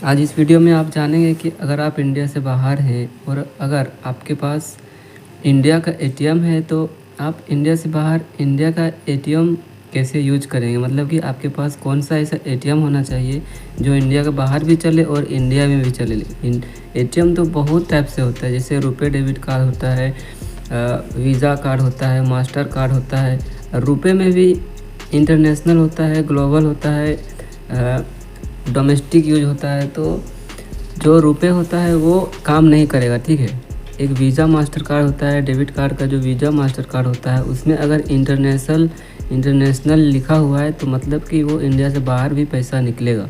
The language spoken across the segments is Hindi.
आज इस वीडियो में आप जानेंगे कि अगर आप इंडिया से बाहर हैं और अगर आपके पास इंडिया का एटीएम है तो आप इंडिया से बाहर इंडिया का एटीएम कैसे यूज करेंगे। मतलब कि आपके पास कौन सा ऐसा एटीएम होना चाहिए जो इंडिया के बाहर भी चले और इंडिया में भी चले। एटीएम तो बहुत टाइप से होता है, जैसे रुपए डेबिट कार्ड होता है, वीज़ा कार्ड होता है, मास्टर कार्ड होता है। रुपए में भी इंटरनेशनल होता है, ग्लोबल होता है, डोमेस्टिक यूज होता है। तो जो रुपए होता है वो काम नहीं करेगा, ठीक है। एक वीज़ा मास्टर कार्ड होता है, डेबिट कार्ड का जो वीज़ा मास्टर कार्ड होता है उसमें अगर इंटरनेशनल लिखा हुआ है तो मतलब कि वो इंडिया से बाहर भी पैसा निकलेगा।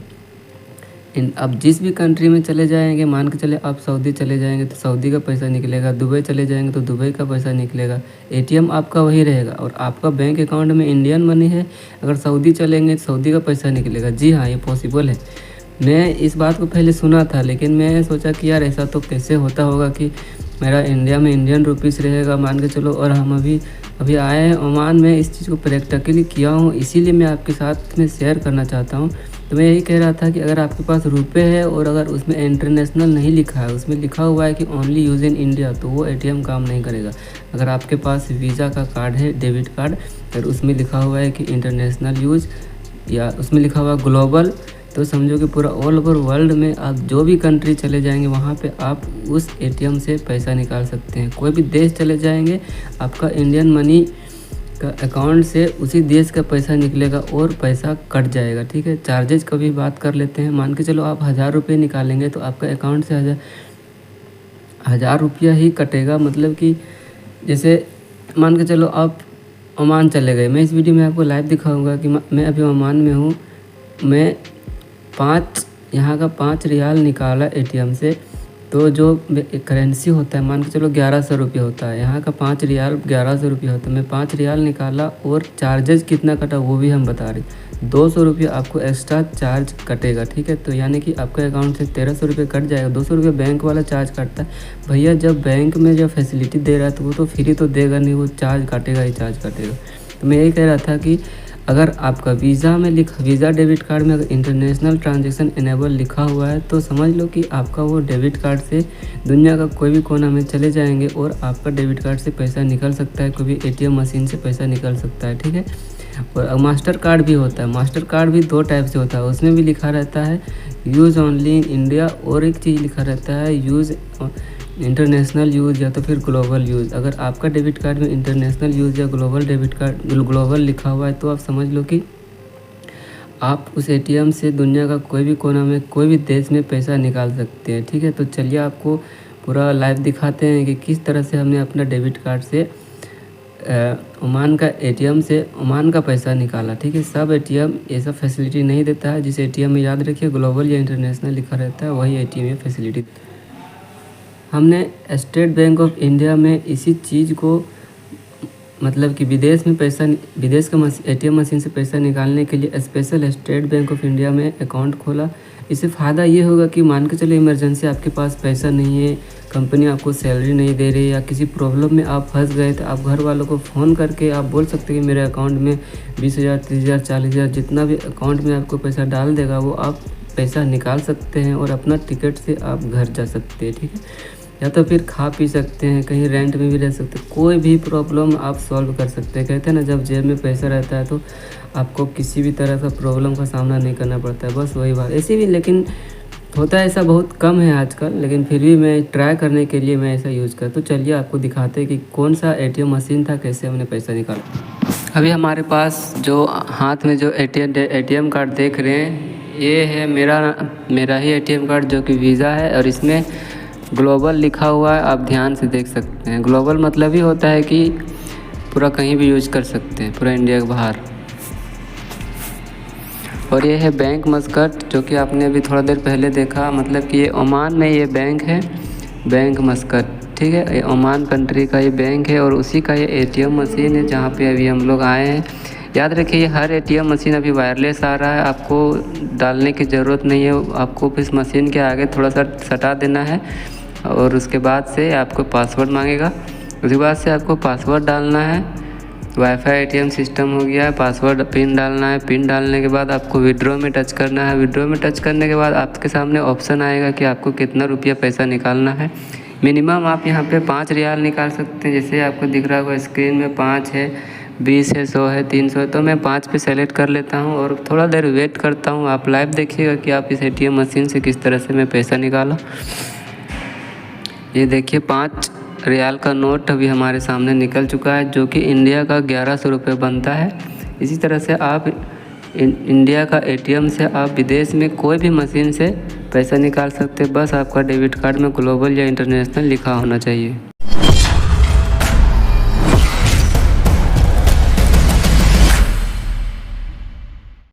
अब जिस भी कंट्री में चले जाएंगे, मान के चले आप सऊदी चले जाएंगे तो सऊदी का पैसा निकलेगा, दुबई चले जाएंगे तो दुबई का पैसा निकलेगा। एटीएम आपका वही रहेगा और आपका बैंक अकाउंट में इंडियन मनी है, अगर सऊदी चलेंगे तो सऊदी का पैसा निकलेगा। जी हाँ, ये पॉसिबल है। मैं इस बात को पहले सुना था, लेकिन मैं सोचा कि यार ऐसा तो कैसे होता होगा कि मेरा इंडिया में इंडियन रुपीस रहेगा, मान के चलो। और हम अभी आए हैं ओमान में, इस चीज़ को प्रैक्टिकली किया हूँ, इसीलिए मैं आपके साथ में शेयर करना चाहता हूँ। तो मैं यही कह रहा था कि अगर आपके पास रुपए है और अगर उसमें इंटरनेशनल नहीं लिखा है, उसमें लिखा हुआ है कि ओनली यूज़ इन इंडिया, तो वो एटीएम काम नहीं करेगा। अगर आपके पास वीज़ा का कार्ड है, डेबिट कार्ड, और उसमें लिखा हुआ है कि इंटरनेशनल यूज़ या उसमें लिखा हुआ ग्लोबल, तो समझो कि पूरा ऑल ओवर वर्ल्ड में आप जो भी कंट्री चले जाएंगे वहाँ पे आप उस एटीएम से पैसा निकाल सकते हैं। कोई भी देश चले जाएंगे, आपका इंडियन मनी का अकाउंट से उसी देश का पैसा निकलेगा और पैसा कट जाएगा, ठीक है। चार्जेज का भी बात कर लेते हैं। मान के चलो आप 1000 रुपये निकालेंगे तो आपका अकाउंट से 1000 रुपया ही कटेगा। मतलब कि जैसे मान के चलो आप ओमान चले गए, मैं इस वीडियो में आपको लाइव दिखाऊंगा कि मैं अभी ओमान में हूँ। मैं यहाँ का 5 रियाल निकाला एटीएम से, तो जो करेंसी होता है मान के चलो 1100 रुपये होता है, यहाँ का 5 रियाल 1100 रुपये होता है। मैं 5 रियाल निकाला और चार्जेस कितना कटा वो भी हम बता रहे। 200 रुपये आपको एक्स्ट्रा चार्ज कटेगा, ठीक है। तो यानी कि आपके अकाउंट से 1300 रुपये कट जाएगा। 200 रुपये बैंक वाला चार्ज काटता है। भैया जब बैंक में जो फैसिलिटी दे रहा है तो वो तो फ्री तो देगा नहीं, वो चार्ज काटेगा ही चार्ज काटेगा। तो मैं यही कह रहा था कि अगर आपका वीज़ा डेबिट कार्ड में अगर इंटरनेशनल ट्रांजैक्शन इनेबल लिखा हुआ है तो समझ लो कि आपका वो डेबिट कार्ड से दुनिया का कोई भी कोना में चले जाएंगे और आपका डेबिट कार्ड से पैसा निकल सकता है, कोई भी एटीएम मशीन से पैसा निकल सकता है, ठीक है। और मास्टर कार्ड भी होता है। मास्टर कार्ड भी 2 टाइप से होता है, उसमें भी लिखा रहता है यूज़ ओनली इन इंडिया और एक चीज़ लिखा रहता है यूज़ इंटरनेशनल यूज़ या तो फिर ग्लोबल यूज़। अगर आपका डेबिट कार्ड में इंटरनेशनल यूज़ या ग्लोबल लिखा हुआ है तो आप समझ लो कि आप उस एटीएम से दुनिया का कोई भी कोना में कोई भी देश में पैसा निकाल सकते हैं, ठीक है। तो चलिए आपको पूरा लाइव दिखाते हैं कि किस तरह से हमने अपना डेबिट कार्ड से ओमान का एटीएम से ओमान का पैसा निकाला, ठीक है। सब एटीएम ऐसा फैसिलिटी नहीं देता है। जिस एटीएम में याद रखिए ग्लोबल या इंटरनेशनल लिखा रहता है वही एटीएम में फैसिलिटी। हमने स्टेट बैंक ऑफ इंडिया में इसी चीज़ को मतलब कि विदेश का एटीएम मशीन से पैसा निकालने के लिए special state bank of India में अकाउंट खोला। इससे फ़ायदा ये होगा कि मान के चलो इमरजेंसी आपके पास पैसा नहीं है, कंपनी आपको सैलरी नहीं दे रही या किसी प्रॉब्लम में आप फंस गए, तो आप घर वालों को फ़ोन करके आप बोल सकते हैं कि मेरे अकाउंट में 20,000 30,000 40,000 जितना भी अकाउंट में आपको पैसा डाल देगा वो आप पैसा निकाल सकते हैं और अपना टिकट से आप घर जा सकते हैं, ठीक है। या तो फिर खा पी सकते हैं, कहीं रेंट में भी रह सकते हैं, कोई भी प्रॉब्लम आप सॉल्व कर सकते हैं। कहते हैं ना, जब जेब में पैसा रहता है तो आपको किसी भी तरह का प्रॉब्लम का सामना नहीं करना पड़ता है। बस वही बात ऐसी भी, लेकिन होता है ऐसा बहुत कम है आजकल, लेकिन फिर भी मैं ट्राई करने के लिए मैं ऐसा यूज़ करता। तो चलिए आपको दिखाते हैं कि कौन सा एटीएम मशीन था, कैसे हमने पैसा निकाला। अभी हमारे पास जो हाथ में जो एटीएम कार्ड देख रहे हैं ये है मेरा ही एटीएम कार्ड जो कि वीज़ा है और इसमें ग्लोबल लिखा हुआ है। आप ध्यान से देख सकते हैं, ग्लोबल मतलब ही होता है कि पूरा कहीं भी यूज कर सकते हैं, पूरा इंडिया के बाहर। और ये है बैंक मस्कट जो कि आपने अभी थोड़ा देर पहले देखा, मतलब कि ये ओमान में ये बैंक है, बैंक मस्कट, ठीक है। ये ओमान कंट्री का ये बैंक है और उसी का ये एटीएम मशीन है जहाँ पे अभी हम लोग आए हैं। याद रखिए हर एटीएम मशीन अभी वायरलेस आ रहा है, आपको डालने की ज़रूरत नहीं है। आपको इस मशीन के आगे थोड़ा सा सटा देना है और उसके बाद से आपको पासवर्ड मांगेगा। उसके बाद से आपको पासवर्ड डालना है वाईफाई एटीएम सिस्टम हो गया है। पासवर्ड पिन डालना है। पिन डालने के बाद आपको विड्रॉ में टच करना है। विड्रॉ में टच करने के बाद आपके सामने ऑप्शन आएगा कि आपको कितना रुपया पैसा निकालना है। मिनिमम आप यहाँ पे 5 रियाल निकाल सकते हैं। जैसे आपको दिख रहा होगा स्क्रीन में 5 है, 20 है, 100 है, 300 है, तो मैं 5 पे सेलेक्ट कर लेता हूँ और थोड़ा देर वेट करता हूँ। आप लाइव देखिएगा कि आप इस एटीएम मशीन से किस तरह से मैं पैसा निकाला। ये देखिए 5 रियाल का नोट अभी हमारे सामने निकल चुका है, जो कि इंडिया का 1100 रुपये बनता है। इसी तरह से आप इंडिया का एटीएम से आप विदेश में कोई भी मशीन से पैसा निकाल सकते हैं। बस आपका डेबिट कार्ड में ग्लोबल या इंटरनेशनल लिखा होना चाहिए।